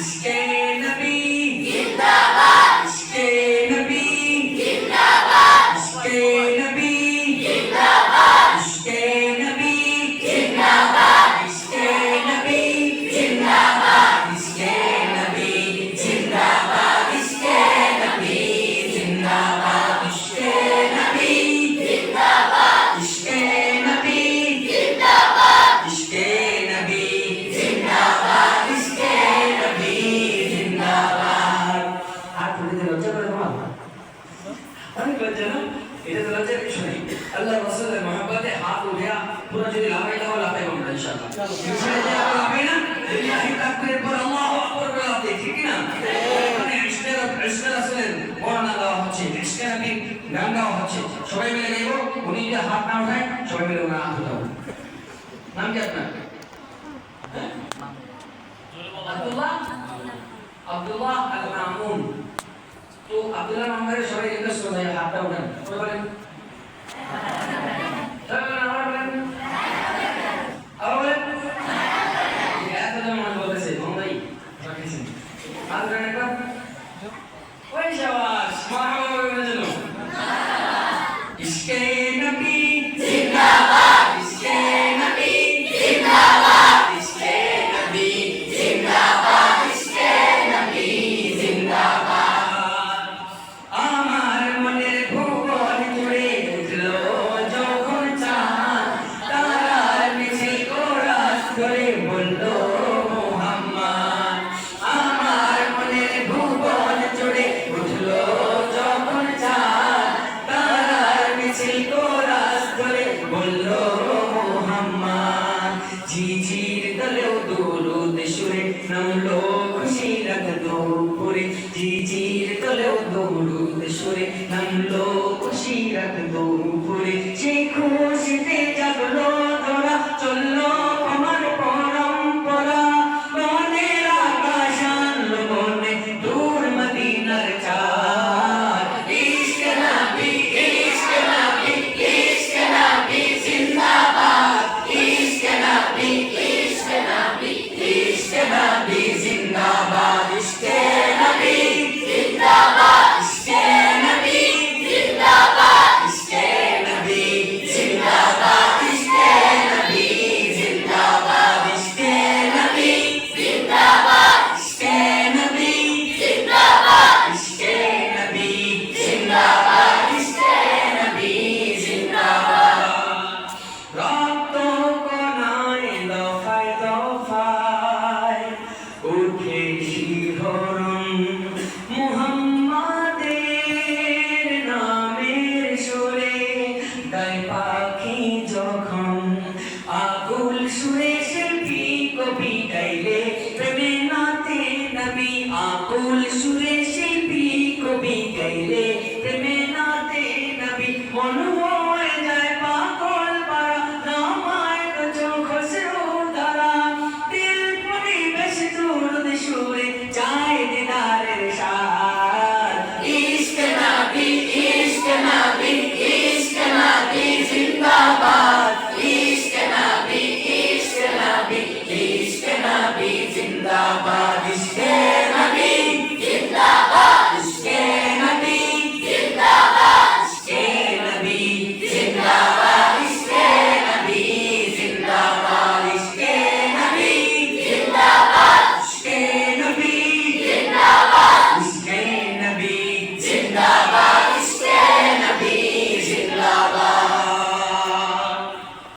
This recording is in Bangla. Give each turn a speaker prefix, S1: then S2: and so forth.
S1: इश्क़े नबी जिंदाबाद, इश्क़े नबी जिंदाबाद, इश्क़े नबी जिंदाबाद, इश्क़े नबी जिंदाबाद, इश्क़े नबी जिंदाबाद, इश्क़े नबी जिंदाबाद, इश्क़े नबी जिंदाबाद, इश्क़े नबी जिंदाबाद, इश्क़े नबी जिंदाबाद, इश्क़े नबी जिंदाबाद, इश्क़े नबी जिंदाबाद। हाथ उठाते लज्जा করে তোমার? অনেক লজ্জা না? এটা তো লজ্জার কিছু নেই। আল্লাহ রাসূলের মহব্বতে হাত উঠিয়া পুরো যদি লাফাই দাও লাফাই আমরা ইনশাআল্লাহ। ইনশাআল্লাহ লাফাই না? লিল্লাহি তাকবীর পর আল্লাহু আকবার বলে লাফাই ঠিক কি না? মানে ইশকে রাসূলের বর্ণনা দেওয়া হচ্ছে, ইশকে নবীর গান গাওয়া হচ্ছে। সবাই মিলে গাইবো, উনি যদি হাত না উঠায় সবাই মিলে ওনার হাত উঠাবো। নাম কি আপনার? আব্দুল্লাহ আব্দুল্লাহ আল মামুন। তো আব্দুল্লাহ মামুনের সবাই রিকোয়েস্ট করে হাতটা উঠান। সবাই বলেন আবার বলেন আবার বলেন এতজন মানুষ বলতেছে ভাই রাখেছেন হাত উঠান একবার। ওই শাবাশ মারহাবা বলে জন্য ইশকে নবী জিন্দাবাদ, ইশকে নবী জিন্দাবাদ, ইশকে নবী জিন্দাবাদ, ইশকে নবী জিন্দাবাদ। আমার মনের ভুবন জুড়ে উঠলো যখন চাঁদ, তারার মিছিল কোরাস ধরে বলল মুহাম্মদ। আমার মনের ভুবন জুড়ে উঠলো যখন চাঁদ, তারার মিছিল কোরাস ধরে বলল মুহাম্মদ। ঝিঝির দলেও দুরুদ সুরে নামলো খুশি রাত দুপুরে, ঝিঝির দলেও দুরুদ সুরে নামলো খুশি রাত দুপুরে। সেই খুশিতে জাগলো ধরা চললো আমার পরম্পরা, মনের আকাশ আনলো মনে দূর মদিনার চাঁদ। ইশকে নবী, ইশকে নবী, ইশকে নবী জিন্দাবাদ, ইশকে নবী, ইশকে নবী, ইশকে নবী জিন্দাবাদ, ইশকে নবী জিন্দাবাদ, ইশকে নবী জিন্দাবাদ, ইশকে নবী জিন্দাবাদ, ইশকে নবী জিন্দাবাদ, ইশকে নবী জিন্দাবাদ, ইশকে নবী জিন্দাবাদ, ইশকে নবী জিন্দাবাদ, ইশকে নবী জিন্দাবাদ। রক্ত কণায় দফায় দফায় উঠে শিহরণ, মুহাম্মাদের নামের সুরে গায় পাখি যখন, আকুল সুরে শিল্পী কবি গাইলে প্রেমে নাতে নবী, আকুল সুরে শিল্পী কবি গাইলে প্রেমে নাতে নবী। মন হয়ে যায় পাগল পারা, নামায় তো চোখ খসরু ধারা, দিল পরিবেশ দুরুদ সুরে চায় দিদারের স্বাদ। ইশকে নবী, ইশকে নবী, ইশকে নবী জিন্দাবাদ, ইশকে নবী, ইশকে নবী, ইশকে নবী জিন্দাবাদ, ইশকে